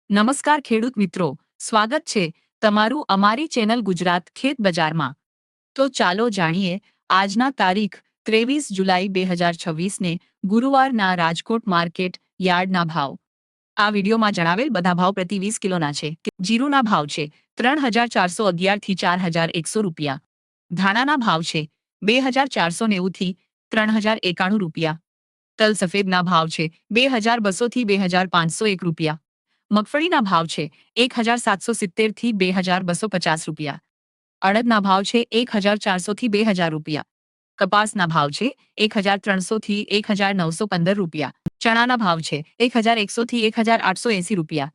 નમસ્કાર ખેડૂત મિત્રો, સ્વાગત છે તમારું અમારી ચેનલ ગુજરાત ખેત બજારમાં. તો ચાલો જાણીએ આજના તારીખ 23 જુલાઈ 2026 ને ગુરુવારના રાજકોટ માર્કેટ યાર્ડના ભાવ. આ વિડીયોમાં જણાવેલ બધા ભાવ પ્રતિ 20 કિલોના છે. જીરુના ભાવ છે 3411 થી 4100 રૂપિયા. ધાણાના ભાવ છે 2490 થી 3091 રૂપિયા. તલ સફેદના ભાવ છે 2200 થી 2501 રૂપિયા. મગફળીના ભાવ છે 1770 થી 2250 રૂપિયા. અડદના ભાવ છે 1400 થી 2000 રૂપિયા. કપાસના ભાવ છે 1300 થી 1915 રૂપિયા. ચણાના ભાવ છે 1100 થી 1880 રૂપિયા.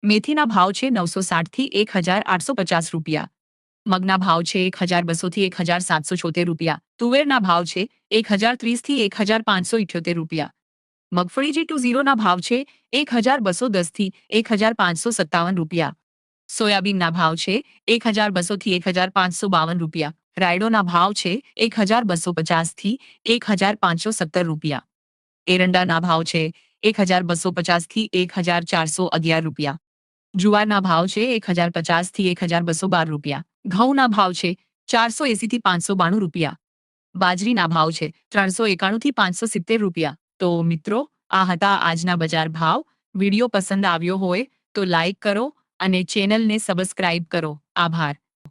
મેથીના ભાવ છે 960 થી 1850 રૂપિયા. મગના ભાવ છે 1200 થી 1776 રૂપિયા. તુવેરના ભાવ છે 1030 થી 1578 રૂપિયા. મગફળી G20 ના ભાવ છે 1210 થી 1557 રૂપિયા. સોયાબીનના ભાવ છે 1200 થી 1552 રૂપિયા. રાયડોના ભાવ છે 1250 થી 1517 રૂપિયા. એરંડાના ભાવ છે 1250 થી 1411 રૂપિયા. જુવારના ભાવ છે 1050 થી 1212 રૂપિયા. ઘઉંના ભાવ છે 480 થી 592 રૂપિયા. બાજરીના ભાવ છે 391 થી 570 રૂપિયા. તો મિત્રો, આ હતા આજના બજાર ભાવ. વિડીયો પસંદ આવ્યો હોય તો લાઈક કરો અને ચેનલને સબસ્ક્રાઇબ કરો. આભાર.